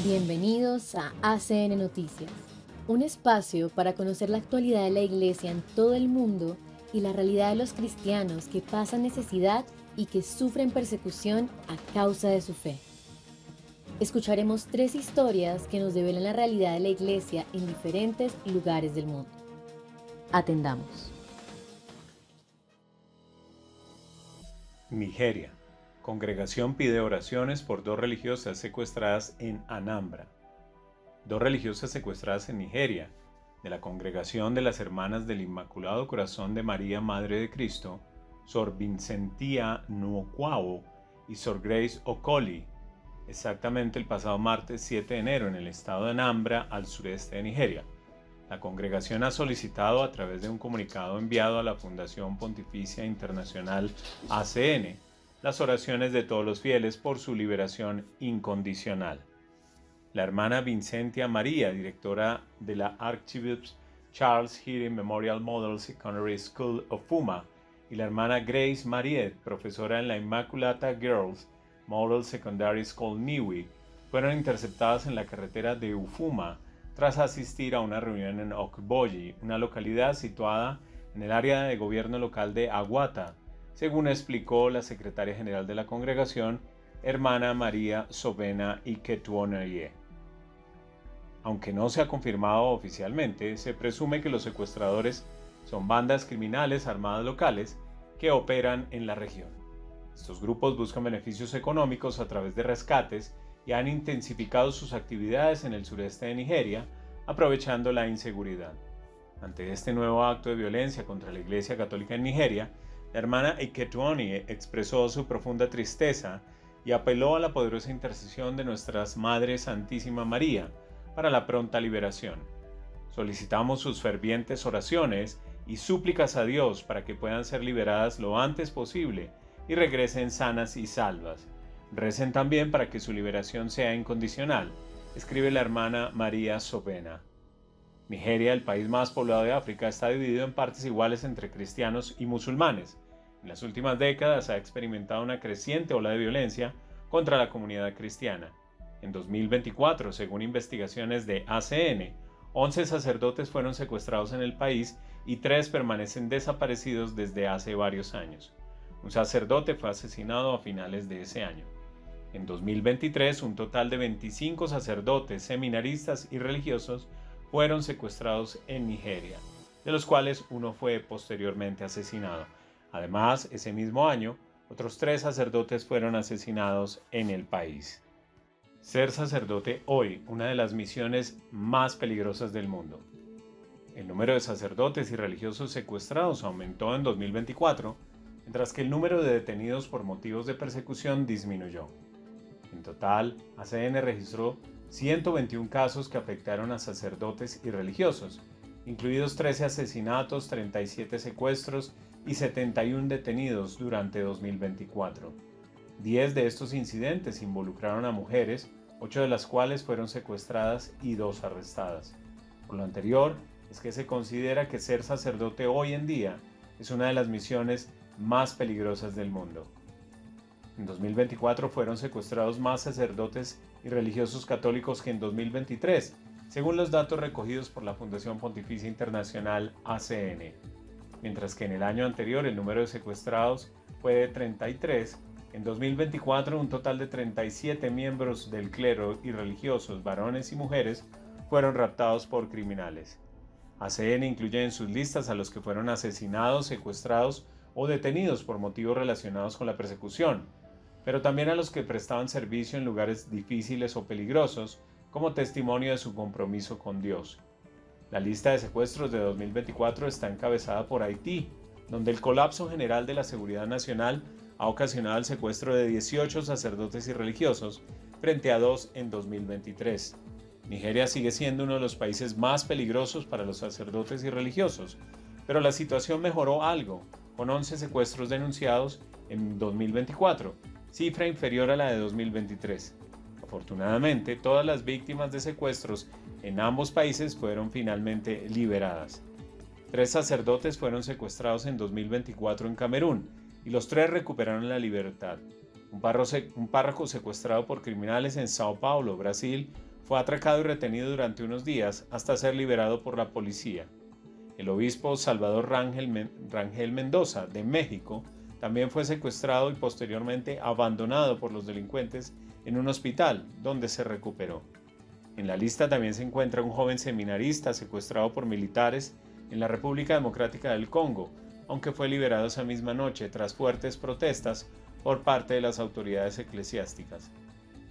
Bienvenidos a ACN Noticias, un espacio para conocer la actualidad de la Iglesia en todo el mundo y la realidad de los cristianos que pasan necesidad y que sufren persecución a causa de su fe. Escucharemos 3 historias que nos develan la realidad de la Iglesia en diferentes lugares del mundo. Atendamos. Nigeria. Congregación pide oraciones por 2 religiosas secuestradas en Anambra. 2 religiosas secuestradas en Nigeria, de la Congregación de las Hermanas del Inmaculado Corazón de María, Madre de Cristo, Sor Vincentía Nwokwao y Sor Grace Okoli, exactamente el pasado martes 7 de enero en el estado de Anambra, al sureste de Nigeria. La congregación ha solicitado a través de un comunicado enviado a la Fundación Pontificia Internacional ACN las oraciones de todos los fieles por su liberación incondicional. La hermana Vincentia María, directora de la Archbishop Charles Hearing Memorial Model Secondary School of Fuma, y la hermana Grace Mariette, profesora en la Immaculata Girls Model Secondary School Niwi, fueron interceptadas en la carretera de Ufuma tras asistir a una reunión en Okboyi, una localidad situada en el área de gobierno local de Aguata, según explicó la secretaria general de la congregación, hermana María Sobena Iketuoneye. Aunque no se ha confirmado oficialmente, se presume que los secuestradores son bandas criminales armadas locales que operan en la región. Estos grupos buscan beneficios económicos a través de rescates y han intensificado sus actividades en el sureste de Nigeria, aprovechando la inseguridad. Ante este nuevo acto de violencia contra la Iglesia Católica en Nigeria, la hermana Iketuoneye expresó su profunda tristeza y apeló a la poderosa intercesión de Nuestra Madre Santísima María para la pronta liberación. Solicitamos sus fervientes oraciones y súplicas a Dios para que puedan ser liberadas lo antes posible y regresen sanas y salvas. Recen también para que su liberación sea incondicional, escribe la hermana María Sobena. Nigeria, el país más poblado de África, está dividido en partes iguales entre cristianos y musulmanes. En las últimas décadas ha experimentado una creciente ola de violencia contra la comunidad cristiana. En 2024, según investigaciones de ACN, 11 sacerdotes fueron secuestrados en el país y 3 permanecen desaparecidos desde hace varios años. Un sacerdote fue asesinado a finales de ese año. En 2023, un total de 25 sacerdotes, seminaristas y religiosos fueron secuestrados en Nigeria, de los cuales uno fue posteriormente asesinado. Además, ese mismo año, otros 3 sacerdotes fueron asesinados en el país. Ser sacerdote hoy, una de las misiones más peligrosas del mundo. El número de sacerdotes y religiosos secuestrados aumentó en 2024, mientras que el número de detenidos por motivos de persecución disminuyó. En total, ACN registró 121 casos que afectaron a sacerdotes y religiosos, incluidos 13 asesinatos, 37 secuestros y 71 detenidos durante 2024. 10 de estos incidentes involucraron a mujeres, 8 de las cuales fueron secuestradas y 2 arrestadas. Por lo anterior, es que se considera que ser sacerdote hoy en día es una de las misiones más peligrosas del mundo. En 2024 fueron secuestrados más sacerdotes y religiosos católicos que en 2023, según los datos recogidos por la Fundación Pontificia Internacional ACN. Mientras que en el año anterior el número de secuestrados fue de 33, en 2024 un total de 37 miembros del clero y religiosos, varones y mujeres, fueron raptados por criminales. ACN incluye en sus listas a los que fueron asesinados, secuestrados o detenidos por motivos relacionados con la persecución, pero también a los que prestaban servicio en lugares difíciles o peligrosos como testimonio de su compromiso con Dios. La lista de secuestros de 2024 está encabezada por Haití, donde el colapso general de la seguridad nacional ha ocasionado el secuestro de 18 sacerdotes y religiosos frente a 2 en 2023. Nigeria sigue siendo uno de los países más peligrosos para los sacerdotes y religiosos, pero la situación mejoró algo, con 11 secuestros denunciados en 2024, cifra inferior a la de 2023. Afortunadamente, todas las víctimas de secuestros en ambos países fueron finalmente liberadas. 3 sacerdotes fueron secuestrados en 2024 en Camerún y los 3 recuperaron la libertad. Un párroco secuestrado por criminales en Sao Paulo, Brasil, fue atracado y retenido durante unos días hasta ser liberado por la policía. El obispo Salvador Rangel Mendoza, de México, también fue secuestrado y posteriormente abandonado por los delincuentes en un hospital, donde se recuperó. En la lista también se encuentra un joven seminarista secuestrado por militares en la República Democrática del Congo, aunque fue liberado esa misma noche tras fuertes protestas por parte de las autoridades eclesiásticas.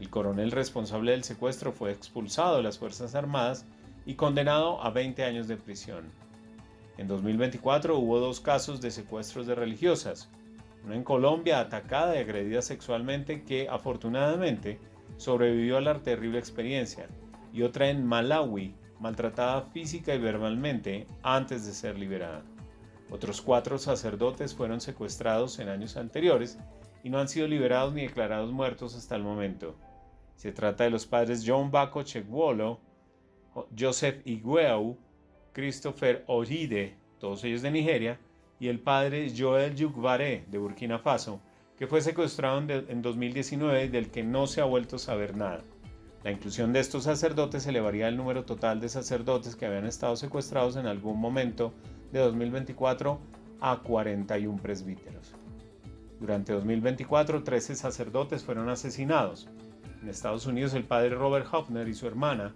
El coronel responsable del secuestro fue expulsado de las Fuerzas Armadas y condenado a 20 años de prisión. En 2024 hubo 2 casos de secuestros de religiosas, una en Colombia atacada y agredida sexualmente que afortunadamente sobrevivió a la terrible experiencia, y otra en Malawi, maltratada física y verbalmente antes de ser liberada. Otros 4 sacerdotes fueron secuestrados en años anteriores y no han sido liberados ni declarados muertos hasta el momento. Se trata de los padres John Bako Chekwolo, Joseph Igweu, Christopher Oride, todos ellos de Nigeria, y el padre Joel Yukbare, de Burkina Faso, que fue secuestrado en 2019 y del que no se ha vuelto a saber nada. La inclusión de estos sacerdotes elevaría el número total de sacerdotes que habían estado secuestrados en algún momento de 2024 a 41 presbíteros. Durante 2024, 13 sacerdotes fueron asesinados. En Estados Unidos, el padre Robert Hoffner y su hermana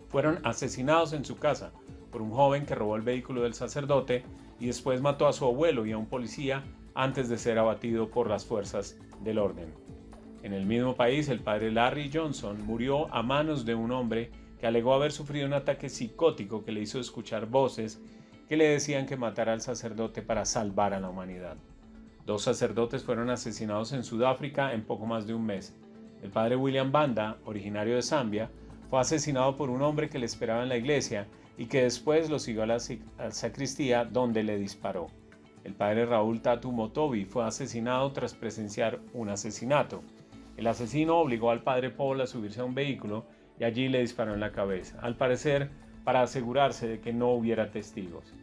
fueron asesinados en su casa por un joven que robó el vehículo del sacerdote y después mató a su abuelo y a un policía antes de ser abatido por las fuerzas del orden. En el mismo país, el padre Larry Johnson murió a manos de un hombre que alegó haber sufrido un ataque psicótico que le hizo escuchar voces que le decían que matara al sacerdote para salvar a la humanidad. 2 sacerdotes fueron asesinados en Sudáfrica en poco más de un mes. El padre William Banda, originario de Zambia, fue asesinado por un hombre que le esperaba en la iglesia y que después lo siguió a la sacristía, donde le disparó. El padre Raúl Tatu Motobi fue asesinado tras presenciar un asesinato. El asesino obligó al padre Paul a subirse a un vehículo y allí le disparó en la cabeza, al parecer para asegurarse de que no hubiera testigos.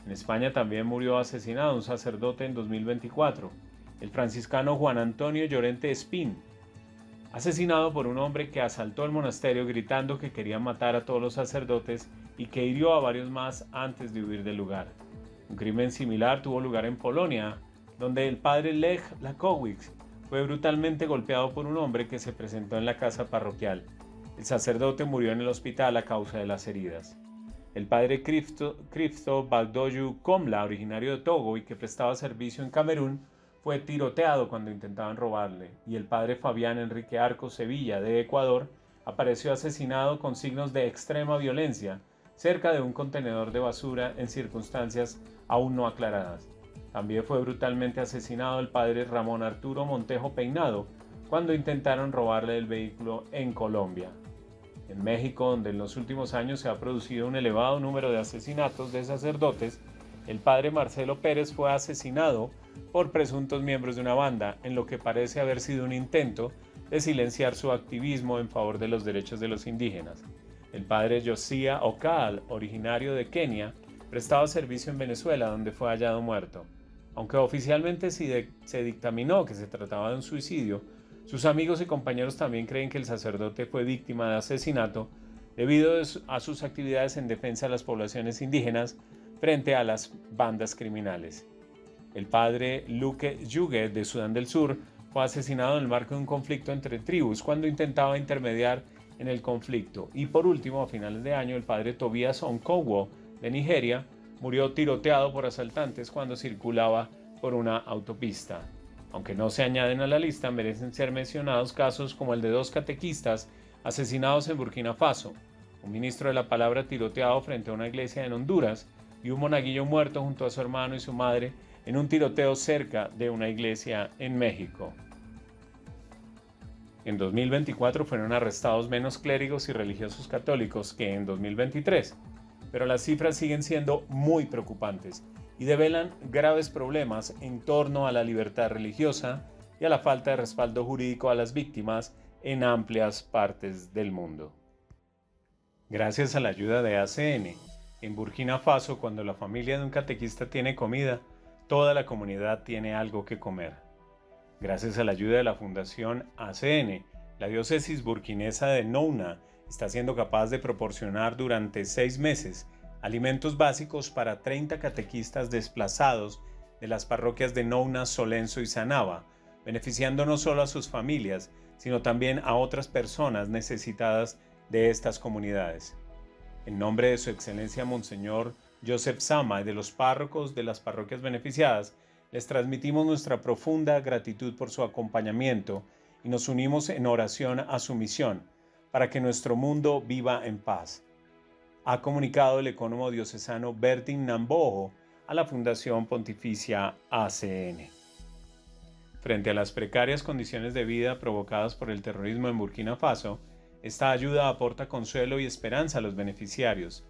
En España también murió asesinado un sacerdote en 2024, el franciscano Juan Antonio Llorente Espín, asesinado por un hombre que asaltó el monasterio gritando que quería matar a todos los sacerdotes y que hirió a varios más antes de huir del lugar. Un crimen similar tuvo lugar en Polonia, donde el padre Lech Lakowicz fue brutalmente golpeado por un hombre que se presentó en la casa parroquial. El sacerdote murió en el hospital a causa de las heridas. El padre Krifto Bagdoyu Komla, originario de Togo y que prestaba servicio en Camerún, fue tiroteado cuando intentaban robarle, y el padre Fabián Enrique Arcos Sevilla, de Ecuador, apareció asesinado con signos de extrema violencia cerca de un contenedor de basura en circunstancias aún no aclaradas. También fue brutalmente asesinado el padre Ramón Arturo Montejo Peinado cuando intentaron robarle el vehículo en Colombia. En México, donde en los últimos años se ha producido un elevado número de asesinatos de sacerdotes, el padre Marcelo Pérez fue asesinado por presuntos miembros de una banda, en lo que parece haber sido un intento de silenciar su activismo en favor de los derechos de los indígenas. El padre Josiah Okal, originario de Kenia, prestaba servicio en Venezuela, donde fue hallado muerto. Aunque oficialmente se dictaminó que se trataba de un suicidio, sus amigos y compañeros también creen que el sacerdote fue víctima de asesinato debido a sus actividades en defensa de las poblaciones indígenas frente a las bandas criminales. El padre Luke Yuge, de Sudán del Sur, fue asesinado en el marco de un conflicto entre tribus cuando intentaba intermediar en el conflicto. Y por último, a finales de año, el padre Tobias Onkowo, de Nigeria, murió tiroteado por asaltantes cuando circulaba por una autopista. Aunque no se añaden a la lista, merecen ser mencionados casos como el de 2 catequistas asesinados en Burkina Faso, un ministro de la palabra tiroteado frente a una iglesia en Honduras y un monaguillo muerto junto a su hermano y su madre en un tiroteo cerca de una iglesia en México. En 2024 fueron arrestados menos clérigos y religiosos católicos que en 2023, pero las cifras siguen siendo muy preocupantes y develan graves problemas en torno a la libertad religiosa y a la falta de respaldo jurídico a las víctimas en amplias partes del mundo. Gracias a la ayuda de ACN, en Burkina Faso, cuando la familia de un catequista tiene comida, toda la comunidad tiene algo que comer. Gracias a la ayuda de la Fundación ACN, la diócesis burkinesa de Nouna está siendo capaz de proporcionar durante 6 meses alimentos básicos para 30 catequistas desplazados de las parroquias de Nouna, Solenzo y Sanaba, beneficiando no solo a sus familias, sino también a otras personas necesitadas de estas comunidades. En nombre de su excelencia Monseñor Joseph Sama y de los párrocos de las parroquias beneficiadas, les transmitimos nuestra profunda gratitud por su acompañamiento y nos unimos en oración a su misión para que nuestro mundo viva en paz. Ha comunicado el ecónomo diocesano Bertin Namboho a la Fundación Pontificia ACN. Frente a las precarias condiciones de vida provocadas por el terrorismo en Burkina Faso, esta ayuda aporta consuelo y esperanza a los beneficiarios.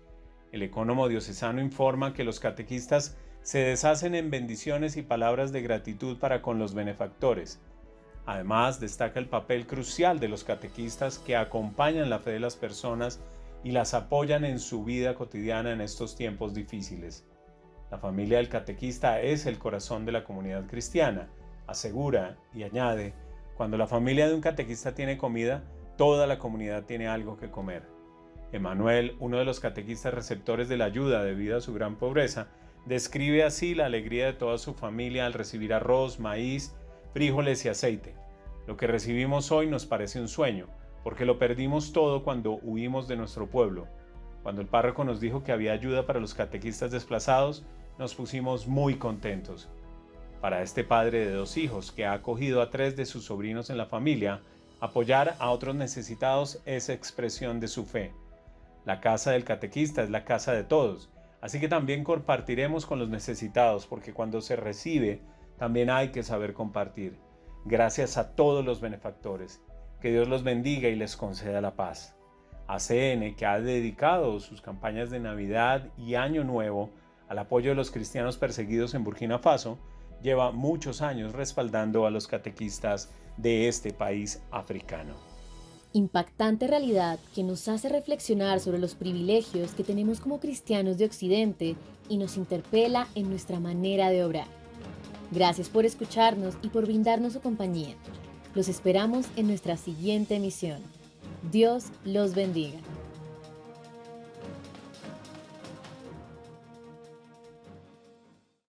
El ecónomo diocesano informa que los catequistas se deshacen en bendiciones y palabras de gratitud para con los benefactores. Además, destaca el papel crucial de los catequistas que acompañan la fe de las personas y las apoyan en su vida cotidiana en estos tiempos difíciles. La familia del catequista es el corazón de la comunidad cristiana, asegura y añade: cuando la familia de un catequista tiene comida, toda la comunidad tiene algo que comer. Emmanuel, uno de los catequistas receptores de la ayuda debido a su gran pobreza, describe así la alegría de toda su familia al recibir arroz, maíz, frijoles y aceite. Lo que recibimos hoy nos parece un sueño, porque lo perdimos todo cuando huimos de nuestro pueblo. Cuando el párroco nos dijo que había ayuda para los catequistas desplazados, nos pusimos muy contentos. Para este padre de 2 hijos que ha acogido a 3 de sus sobrinos en la familia, apoyar a otros necesitados es expresión de su fe. La casa del catequista es la casa de todos, así que también compartiremos con los necesitados, porque cuando se recibe, también hay que saber compartir. Gracias a todos los benefactores. Que Dios los bendiga y les conceda la paz. ACN, que ha dedicado sus campañas de Navidad y Año Nuevo al apoyo de los cristianos perseguidos en Burkina Faso, lleva muchos años respaldando a los catequistas de este país africano. Impactante realidad que nos hace reflexionar sobre los privilegios que tenemos como cristianos de Occidente y nos interpela en nuestra manera de obrar. Gracias por escucharnos y por brindarnos su compañía. Los esperamos en nuestra siguiente emisión. Dios los bendiga.